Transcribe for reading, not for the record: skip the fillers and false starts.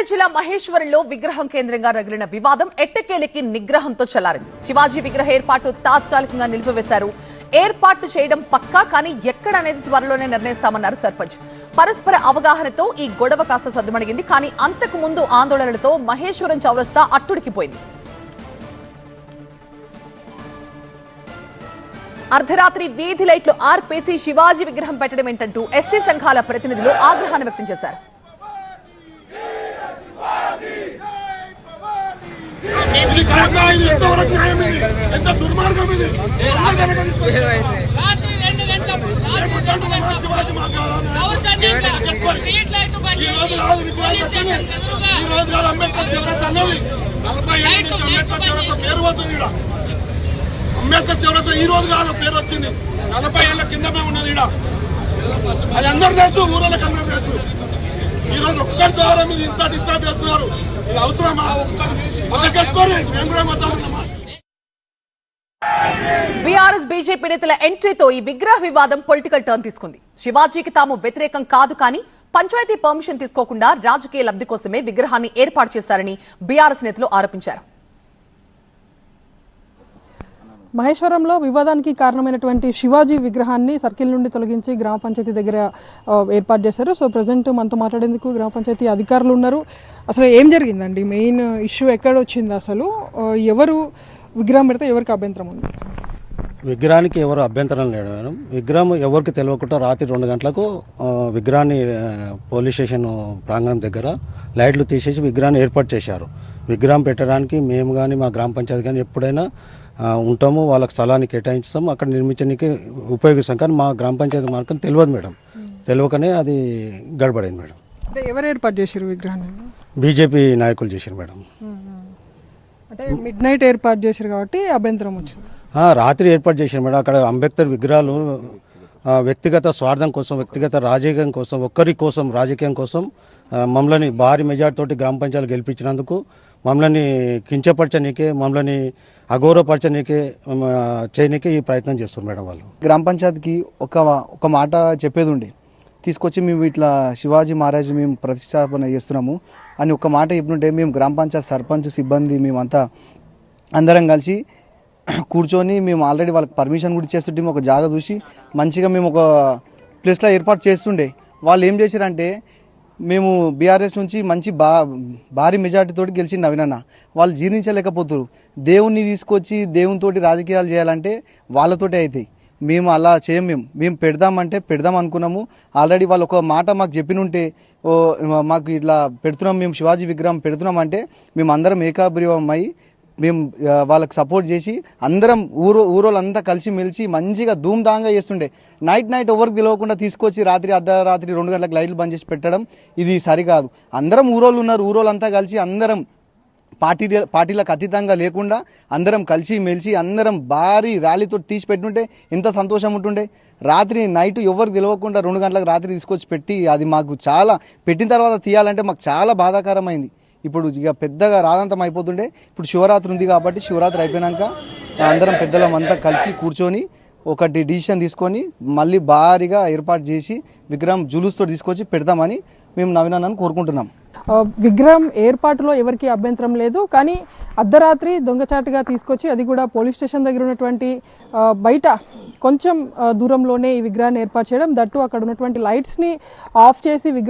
సంగారెడ్డి జిల్లా మహేశ్వరంలో విగ్రహం కేంద్రంగా రగిలిన వివాదం ఎట్టకేలకి నిగ్రహంతో చెల్లారింది. శివాజీ విగ్రహ ఏర్పాటు తాత్కాలికంగా నిలిపివేశారు. ఏర్పాటు చేయడం పక్కా, కానీ ఎక్కడనేది త్వరలోనే నిర్ణయిస్తామన్నారు సర్పంచ్. పరస్పర అవగాహనతో ఈ గొడవ కాస్త సద్దుమణిగింది. కానీ అంతకు ముందు ఆందోళనలతో మహేశ్వరం చౌరస్తా అట్టుడికిపోయింది. అర్ధరాత్రి వీధి లైట్లు ఆర్పేసి శివాజీ విగ్రహం పెట్టడం ఏంటంటూ ఎస్సీ సంఘాల ప్రతినిధులు ఆగ్రహాన్ని వ్యక్తం చేశారు. అంబేద్కర్ చౌరస్తా ఈ రోజు కాదు పేరు వచ్చింది, 40 ఏళ్ల కిందమే ఉన్నది. అది అందరు తెలుసు, ఊళ్ళకి అందరూ తెలుసు. ఈ రోజు ఒక్కరి ద్వారా మీరు ఇంత డిస్టర్బ్ చేస్తున్నారు. ఇది అవసరమా? మేము కూడా మాట్లాడుతున్నామా? బీఆర్ఎస్ బీజేపీ నేతల ఎంట్రీతో ఈ విగ్రహ వివాదం పొలిటికల్ టర్న్ తీసుకుంది. శివాజీకి తాము వ్యతిరేకం కాదు, కానీ పంచాయతీ పర్మిషన్ తీసుకోకుండా రాజకీయ లబ్ధి కోసమే విగ్రహాన్ని ఏర్పాటు చేశారని బీఆర్ఎస్ నేతలు ఆరోపించారు. మహేశ్వరంలో వివాదానికి కారణమైనటువంటి శివాజీ విగ్రహాన్ని సర్కిల్ నుండి తొలగించి గ్రామ పంచాయతీ దగ్గర ఏర్పాటు చేశారు. సో ప్రజెంట్ మనతో మాట్లాడేందుకు గ్రామ పంచాయతీ అధికారులు ఉన్నారు. అసలు ఏం జరిగిందండి? మెయిన్ ఇష్యూ ఎక్కడ వచ్చింది? అసలు ఎవరు విగ్రహం పెడితే ఎవరికి అభ్యంతరం ఉంది? విగ్రహానికి ఎవరు అభ్యంతరం లేడు మేడం. విగ్రహం ఎవరికి తెలియకుండా రాత్రి 2 గంటలకు విగ్రహాన్ని పోలీస్ స్టేషన్ ప్రాంగణం దగ్గర లైట్లు తీసేసి విగ్రహాన్ని ఏర్పాటు చేశారు. విగ్రహం పెట్టడానికి మేము కానీ మా గ్రామ పంచాయతీ కానీ ఎప్పుడైనా ఉంటాము, వాళ్ళకి స్థలాన్ని కేటాయించాము, అక్కడ నిర్మించడానికి ఉపయోగిస్తాం. కానీ మా గ్రామ పంచాయతీ మార్గం తెలియదు మేడం. తెలియకనే అది గడబడింది మేడం. అంటే ఎవరు ఏర్పాటు చేశారు విగ్రహాన్ని? బీజేపీ నాయకులు చేశారు మేడం. అంటే మిడ్ నైట్ ఏర్పాటు చేశారు కాబట్టి అభ్యంతరం వచ్చింది. రాత్రి ఏర్పాటు చేశారు మేడం. అక్కడ అంబేద్కర్ విగ్రహాలు వ్యక్తిగత స్వార్థం కోసం, వ్యక్తిగత రాజకీయం కోసం, ఒక్కరి కోసం, రాజకీయం కోసం మమ్మల్ని భారీ మెజార్టీతోటి గ్రామ పంచాయతీలు గెలిపించినందుకు మమ్మల్ని కించపరచనీకే, మమ్మల్ని అగౌరవపరచనీకే చేయనీకే ఈ ప్రయత్నం చేస్తారు మేడం వాళ్ళు. గ్రామ పంచాయతీకి ఒక మాట చెప్పేది ఉండే, తీసుకొచ్చి మేము ఇట్లా శివాజీ మహారాజ్ మేము ప్రతిష్టాపన చేస్తున్నాము అని ఒక మాట చెప్పినట్టే మేము గ్రామ పంచాయతీ సర్పంచ్ సిబ్బంది మేమంతా అందరం కలిసి కూర్చొని మేము ఆల్రెడీ వాళ్ళకి పర్మిషన్ కూడా చేస్తుంటే ఒక జాగా చూసి మంచిగా మేము ఒక ప్లేస్లో ఏర్పాటు చేస్తుండే. వాళ్ళు ఏం చేశారంటే, మేము బీఆర్ఎస్ నుంచి మంచి భారీ మెజార్టీతోటి గెలిచి నవీనన్న వాళ్ళు జీర్ణించలేకపోతారు. దేవుణ్ణి తీసుకొచ్చి దేవునితోటి రాజకీయాలు చేయాలంటే వాళ్ళతోటే అవుతాయి. మేము అలా చేయం. మేము పెడదామంటే పెడదాం అనుకున్నాము. ఆల్రెడీ వాళ్ళు ఒక మాట మాకు చెప్పినుంటే, మాకు ఇట్లా పెడుతున్నాం, మేము శివాజీ విగ్రహం పెడుతున్నామంటే మేము అందరం ఏకాభిప్రాయం అయ్యి మేము వాళ్ళకి సపోర్ట్ చేసి అందరం ఊరోళ్ళంతా కలిసి మెలిసి మంచిగా ధూమ్ధాంగా చేస్తుండే. నైట్ ఎవరికి తెలియకుండా తీసుకొచ్చి అర్ధరాత్రి 2 గంటలకు లైట్లు బంద్ చేసి పెట్టడం ఇది సరికాదు. అందరం ఊరోళ్ళు ఉన్నారు, ఊరోళ్ళంతా కలిసి అందరం పార్టీలకు అతీతంగా లేకుండా అందరం కలిసి మెలిసి అందరం భారీ ర్యాలీతో తీసి పెట్టుంటే ఎంత సంతోషం ఉంటుండే. నైట్ ఎవరికి తెలియకుండా 2 గంటలకు రాత్రి తీసుకొచ్చి పెట్టి అది మాకు చాలా పెట్టిన తర్వాత తీయాలంటే మాకు చాలా బాధాకరమైంది. ఇప్పుడు ఇక పెద్దగా రాదంతం అయిపోతుండే. ఇప్పుడు శివరాత్రి ఉంది కాబట్టి శివరాత్రి అయిపోయినాక అందరం పెద్దలమంతా కలిసి కూర్చొని ఒకటి డిసిషన్ తీసుకొని మళ్ళీ భారీగా ఏర్పాటు చేసి విగ్రహం జులూస్తో తీసుకొచ్చి పెడదామని మేము నవీనాన్ని కోరుకుంటున్నాం. విగ్రహం ఏర్పాటులో ఎవరికి అభ్యంతరం లేదు, కానీ అర్ధరాత్రి దొంగచాటుగా తీసుకొచ్చి, అది కూడా పోలీస్ స్టేషన్ దగ్గర ఉన్నటువంటి బయట కొంచెం దూరంలోనే ఈ విగ్రహాన్ని ఏర్పాటు చేయడం, దట్టు అక్కడ ఉన్నటువంటి లైట్స్ని ఆఫ్ చేసి